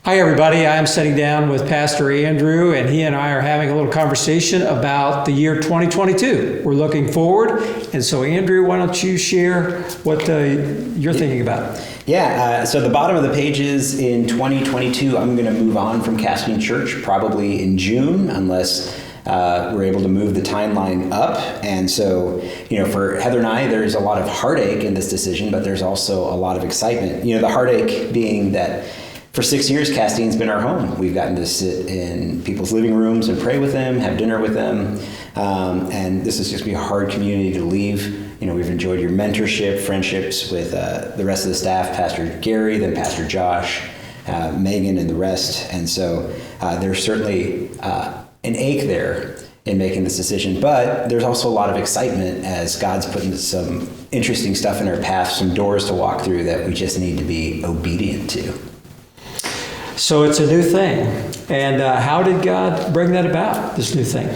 Hi, everybody. I am sitting down with Pastor Andrew, and he and I are having a little conversation about the year 2022. We're looking forward. And so, Andrew, why don't you share what you're thinking about? So the bottom of the page is in 2022, I'm going to move on from Casting Church probably in June, unless we're able to move the timeline up. And so, for Heather and I, there's a lot of heartache in this decision, but there's also a lot of excitement. The heartache being that for 6 years, Casting's been our home. We've gotten to sit in people's living rooms and pray with them, have dinner with them. And this is just be a hard community to leave. We've enjoyed your mentorship, friendships with the rest of the staff, Pastor Gary, then Pastor Josh, Megan, and the rest. And so there's certainly an ache there in making this decision. But there's also a lot of excitement as God's putting some interesting stuff in our path, some doors to walk through that we just need to be obedient to. So it's a new thing. And how did God bring that about, this new thing?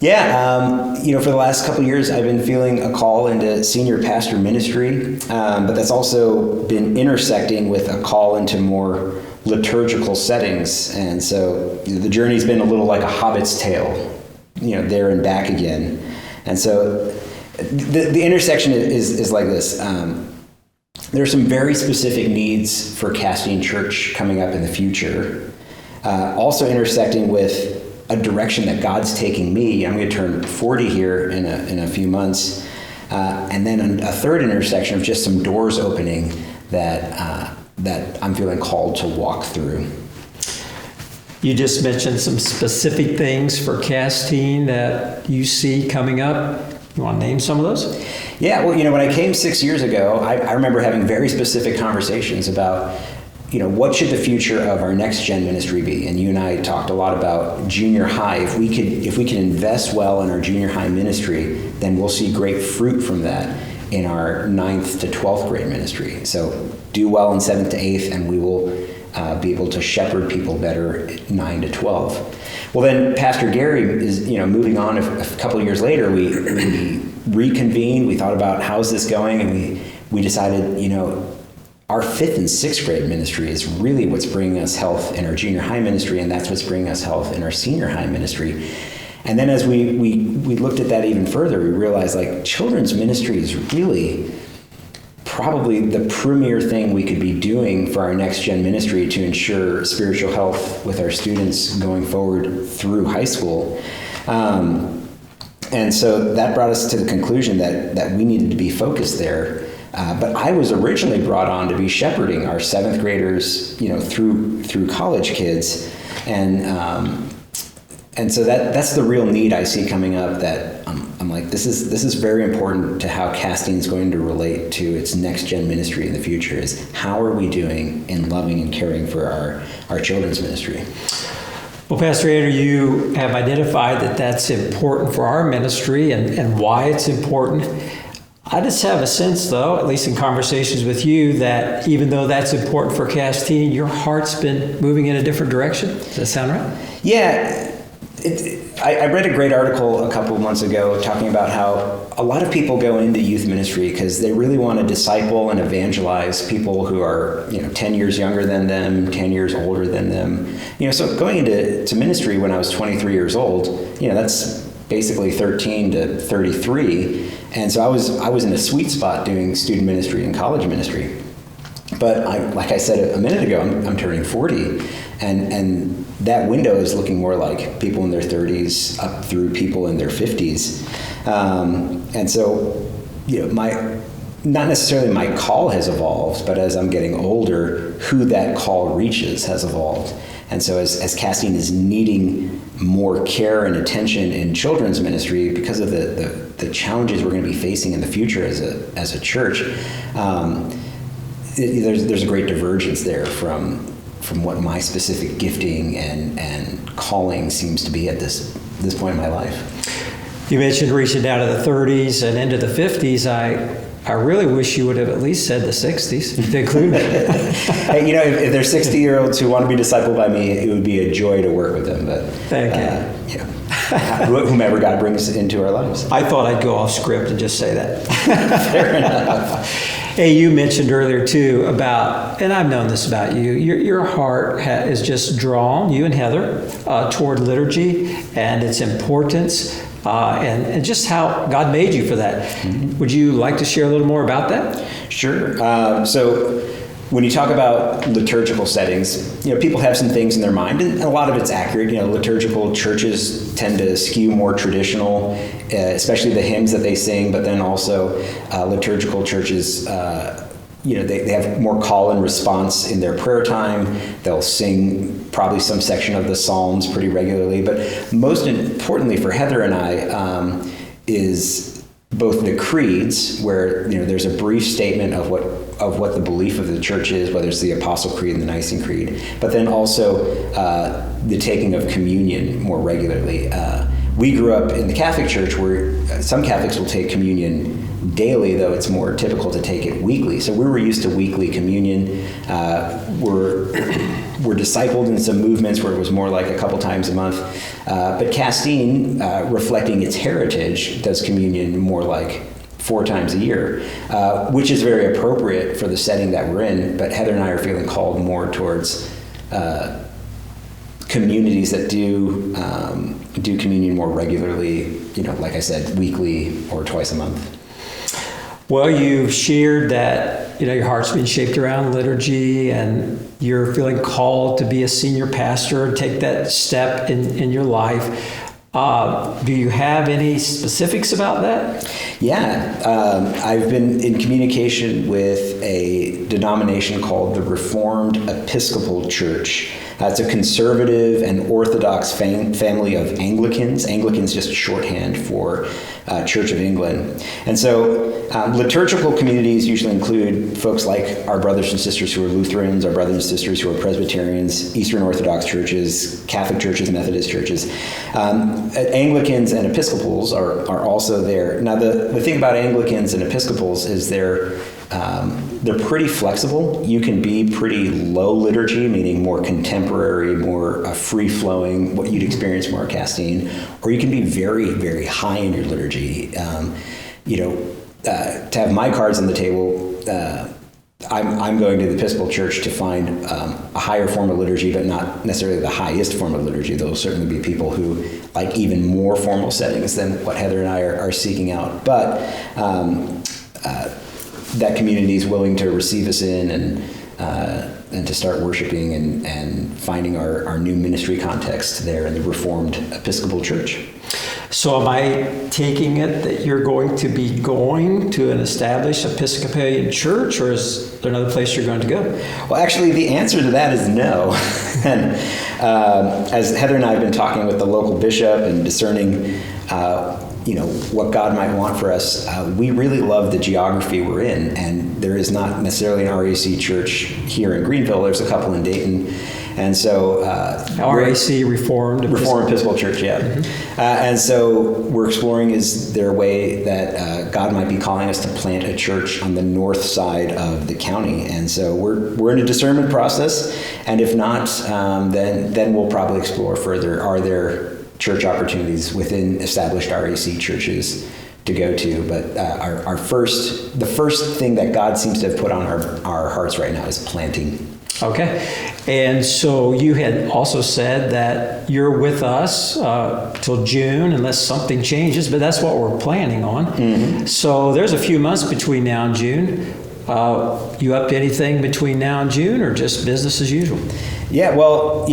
For the last couple of years, I've been feeling a call into senior pastor ministry, but that's also been intersecting with a call into more liturgical settings. And so the journey's been a little like a hobbit's tale, there and back again. And so the intersection is like this. There are some very specific needs for Casting Church coming up in the future. Also intersecting with a direction that God's taking me. I'm going to turn 40 here in a few months. And then a third intersection of just some doors opening that I'm feeling called to walk through. You just mentioned some specific things for Casting that you see coming up. You want to name some of those? Yeah, when I came 6 years ago, I remember having very specific conversations about, what should the future of our NextGen ministry be? And you and I talked a lot about junior high. If we can invest well in our junior high ministry, then we'll see great fruit from that in our 9th to 12th grade ministry. So do well in 7th to 8th, and we will be able to shepherd people better at 9 to 12. Well, then Pastor Gary is, moving on. A couple of years later, we reconvened. We thought about how's this going, and we decided, our 5th and 6th grade ministry is really what's bringing us health in our junior high ministry, and that's what's bringing us health in our senior high ministry. And then as we looked at that even further, we realized children's ministry is really probably the premier thing we could be doing for our NextGen ministry to ensure spiritual health with our students going forward through high school. And so that brought us to the conclusion that we needed to be focused there. But I was originally brought on to be shepherding our 7th graders, through college kids. And so that's the real need I see coming up, that I'm like, this is very important to how Casting is going to relate to its NextGen ministry in the future, is how are we doing in loving and caring for our children's ministry? Well, Pastor Andrew, you have identified that that's important for our ministry and why it's important. I just have a sense, though, at least in conversations with you, that even though that's important for Casting, your heart's been moving in a different direction. Does that sound right? Yeah. I read a great article a couple of months ago talking about how a lot of people go into youth ministry because they really want to disciple and evangelize people who are 10 years younger than them, 10 years older than them. So going into ministry when I was 23 years old, that's basically 13 to 33. And so I was in a sweet spot doing student ministry and college ministry. But like I said a minute ago, I'm turning 40, and that window is looking more like people in their 30s up through people in their 50s. And so, not necessarily my call has evolved, but as I'm getting older, who that call reaches has evolved. And so as Casting is needing more care and attention in children's ministry because of the challenges we're going to be facing in the future as a church, there's a great divergence there from what my specific gifting and calling seems to be at this point in my life. You mentioned reaching down to the 30s and into the 50s. I really wish you would have at least said the 60s to include me. Hey, if there's 60-year-olds who want to be discipled by me, it would be a joy to work with them. But thank you. Whomever God brings into our lives. I thought I'd go off script and just say that. Fair enough. Hey, you mentioned earlier too about, and I've known this about you, your heart is just drawn, you and Heather, toward liturgy and its importance and just how God made you for that. Mm-hmm. Would you like to share a little more about that? Sure. So when you talk about liturgical settings, people have some things in their mind, and a lot of it's accurate. Liturgical churches tend to skew more traditional, especially the hymns that they sing, but then also liturgical churches, they have more call and response in their prayer time. They'll sing probably some section of the Psalms pretty regularly, but most importantly for Heather and I is both the creeds, where there's a brief statement of what the belief of the church is, whether it's the Apostle Creed and the Nicene Creed, but then also the taking of communion more regularly. We grew up in the Catholic Church, where some Catholics will take communion daily, though it's more typical to take it weekly. So we were used to weekly communion. We're discipled in some movements where it was more like a couple times a month. But Castine, reflecting its heritage, does communion more like 4 times a year, which is very appropriate for the setting that we're in. But Heather and I are feeling called more towards communities that do communion more regularly, like I said, weekly or twice a month. Well, you've shared that your heart's been shaped around liturgy, and you're feeling called to be a senior pastor and take that step in your life. Do you have any specifics about that? Yeah, I've been in communication with a denomination called the Reformed Episcopal Church. It's a conservative and Orthodox family of Anglicans. Anglicans just shorthand for Church of England. And so liturgical communities usually include folks like our brothers and sisters who are Lutherans, our brothers and sisters who are Presbyterians, Eastern Orthodox churches, Catholic churches, Methodist churches. Anglicans and Episcopals are also there. Now, the thing about Anglicans and Episcopals is they're pretty flexible. You can be pretty low liturgy, meaning more contemporary, more free-flowing, what you'd experience more at Castine, or you can be very, very high in your liturgy. To have my cards on the table, I'm going to the Episcopal Church to find a higher form of liturgy, but not necessarily the highest form of liturgy. There will certainly be people who like even more formal settings than what Heather and I are seeking out. But that community is willing to receive us in and to start worshiping and finding our new ministry context there in the Reformed Episcopal Church. So am I taking it that you're going to be going to an established Episcopalian church, or is there another place you're going to go? Well, actually, the answer to that is no. And as Heather and I have been talking with the local bishop and discerning what God might want for us, we really love the geography we're in, and there is not necessarily an RAC church here in Greenville. There's a couple in Dayton, and so RAC Reformed Episcopal Church, yeah. Mm-hmm. And so we're exploring, is there a way that God might be calling us to plant a church on the north side of the county? And so we're in a discernment process, and if not, then we'll probably explore further. Are there church opportunities within established RAC churches to go to? But the first thing that God seems to have put on our hearts right now is planting. Okay. And so you had also said that you're with us till June unless something changes, but that's what we're planning on. Mm-hmm. So there's a few months between now and June. You up to anything between now and June, or just business as usual? Yeah, well,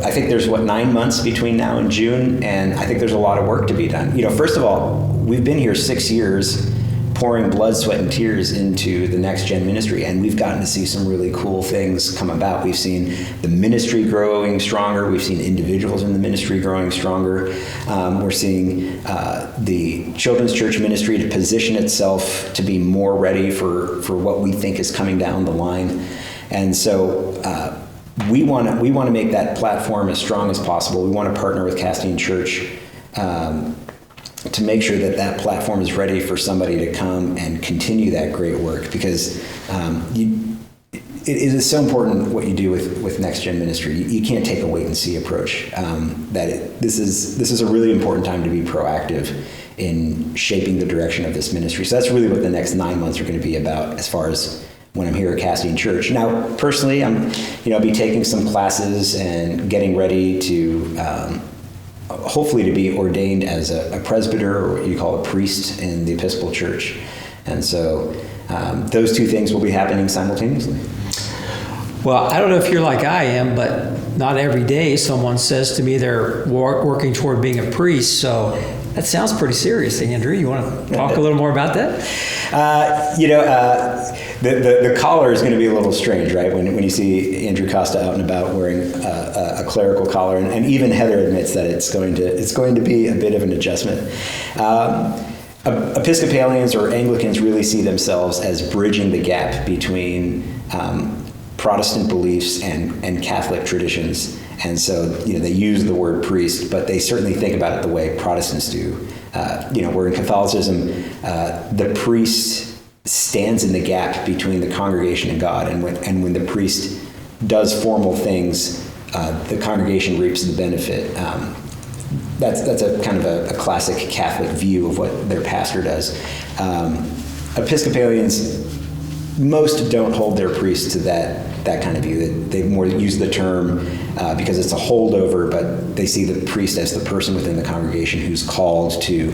I think there's 9 months between now and June, and I think there's a lot of work to be done. First of all, we've been here 6 years, pouring blood, sweat, and tears into the NextGen ministry, and we've gotten to see some really cool things come about. We've seen the ministry growing stronger. We've seen individuals in the ministry growing stronger. We're seeing the children's church ministry to position itself to be more ready for what we think is coming down the line. And so we want to make that platform as strong as possible. We want to partner with Castine Church to make sure that platform is ready for somebody to come and continue that great work, because it is so important what you do with NextGen ministry. You can't take a wait and see approach. This is a really important time to be proactive in shaping the direction of this ministry. So that's really what the next 9 months are going to be about as far as when I'm here at Casting Church. Now, personally, I'll be taking some classes and getting ready to hopefully to be ordained as a presbyter, or what you call a priest in the Episcopal Church. And so those two things will be happening simultaneously. Well, I don't know if you're like I am, but not every day someone says to me they're working toward being a priest. So that sounds pretty serious, Andrew. You want to talk a little more about that? The collar is going to be a little strange, right? When you see Andrew Costa out and about wearing a clerical collar, and even Heather admits that it's going to be a bit of an adjustment. Episcopalians or Anglicans really see themselves as bridging the gap between Protestant beliefs and Catholic traditions. And so, they use the word priest, but they certainly think about it the way Protestants do. Where in Catholicism, the priest stands in the gap between the congregation and God. And when the priest does formal things, the congregation reaps the benefit. That's a kind of a classic Catholic view of what their pastor does. Episcopalians, most don't hold their priests to that kind of view. They more use the term because it's a holdover, but they see the priest as the person within the congregation who's called to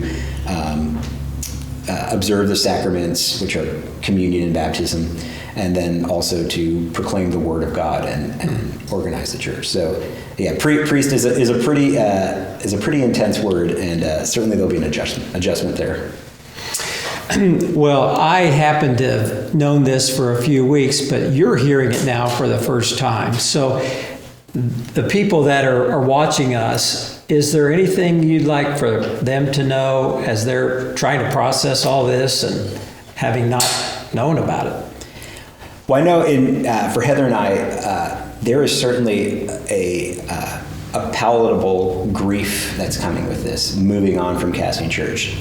observe the sacraments, which are communion and baptism, and then also to proclaim the word of God and organize the church. So, yeah, priest is a pretty intense word, and certainly there'll be an adjustment there. Well, I happen to have known this for a few weeks, but you're hearing it now for the first time. So the people that are watching us, is there anything you'd like for them to know as they're trying to process all this and having not known about it? Well, I know for Heather and I, there is certainly a palatable grief that's coming with this, moving on from Casting Church.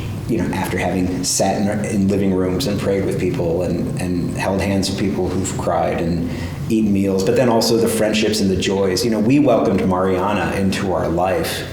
After having sat in living rooms and prayed with people and held hands with people who've cried and eaten meals, but then also the friendships and the joys. We welcomed Mariana into our life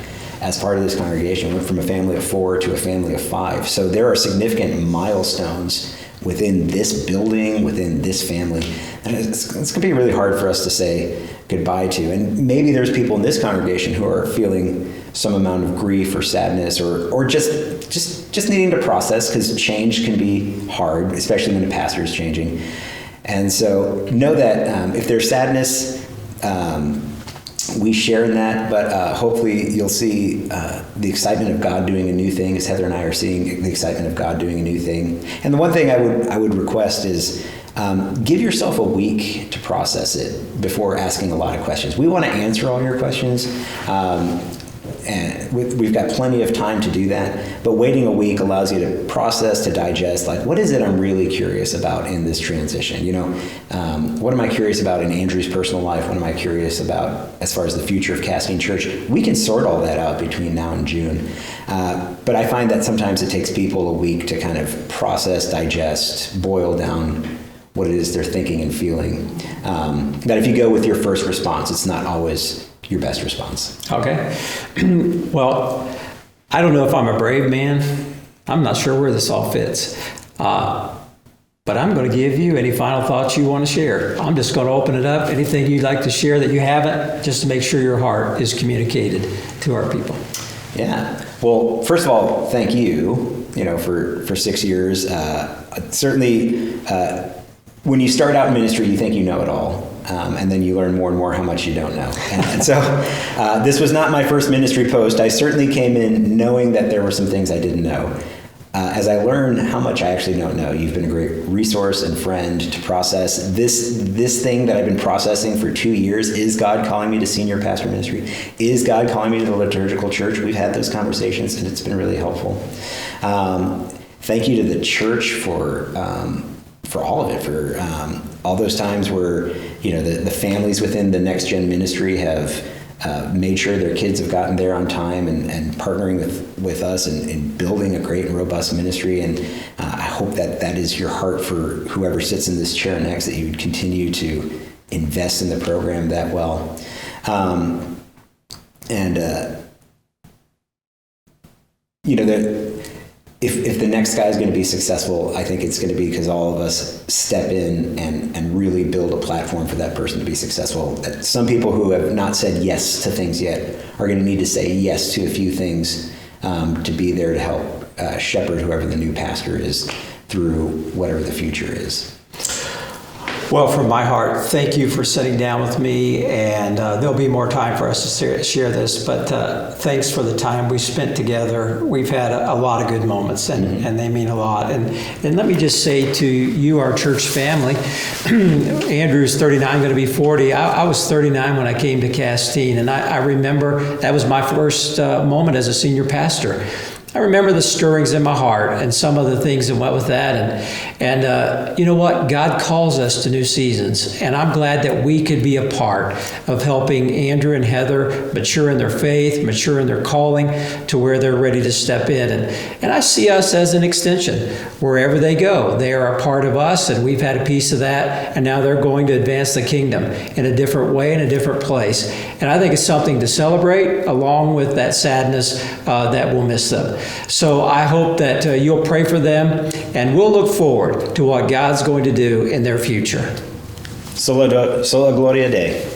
as part of this congregation. We went from a family of 4 to a family of 5. So there are significant milestones within this building, within this family. And it's going to be really hard for us to say goodbye to. And maybe there's people in this congregation who are feeling some amount of grief or sadness or just needing to process, because change can be hard, especially when a pastor is changing. And so know that if there's sadness, we share in that, but hopefully you'll see the excitement of God doing a new thing, as Heather and I are seeing the excitement of God doing a new thing. And the one thing I would request is give yourself a week to process it before asking a lot of questions. We want to answer all your questions. And we've got plenty of time to do that, but waiting a week allows you to process, to digest, like, what is it I'm really curious about in this transition? What am I curious about in Andrew's personal life? What am I curious about as far as the future of Casting Church? We can sort all that out between now and June. But I find that sometimes it takes people a week to kind of process, digest, boil down what it is they're thinking and feeling. That if you go with your first response, it's not always your best response. Okay. Well, I don't know if I'm a brave man. I'm not sure where this all fits. But I'm going to give you any final thoughts you want to share. I'm just going to open it up. Anything you'd like to share that you haven't, just to make sure your heart is communicated to our people. Yeah. Well, first of all, thank you, for 6 years. Certainly, when you start out in ministry, you think you know it all. And then you learn more and more how much you don't know. And so this was not my first ministry post. I certainly came in knowing that there were some things I didn't know. As I learned how much I actually don't know, you've been a great resource and friend to process. This thing that I've been processing for 2 years, is God calling me to senior pastor ministry? Is God calling me to the liturgical church? We've had those conversations, and it's been really helpful. Thank you to the church for all of it, for all those times where the families within the NextGen ministry have made sure their kids have gotten there on time and partnering with us in building a great and robust ministry. And I hope that is your heart for whoever sits in this chair next, that you would continue to invest in the program that well. if the next guy is going to be successful, I think it's going to be because all of us step in and really build a platform for that person to be successful. Some people who have not said yes to things yet are going to need to say yes to a few things to be there to help shepherd whoever the new pastor is through whatever the future is. Well, from my heart, thank you for sitting down with me, and there'll be more time for us to share this, but thanks for the time we spent together. We've had a lot of good moments, and they mean a lot. And let me just say to you, our church family, Andrew's 39, going to be 40. I was 39 when I came to Castine, and I remember that was my first moment as a senior pastor. I remember the stirrings in my heart and some of the things that went with that. And you know what? God calls us to new seasons. And I'm glad that we could be a part of helping Andrew and Heather mature in their faith, mature in their calling to where they're ready to step in. And I see us as an extension. Wherever they go, they are a part of us, and we've had a piece of that. And now they're going to advance the kingdom in a different way, in a different place. And I think it's something to celebrate along with that sadness that we'll miss them. So I hope that you'll pray for them, and we'll look forward to what God's going to do in their future. Sola Gloria Dei.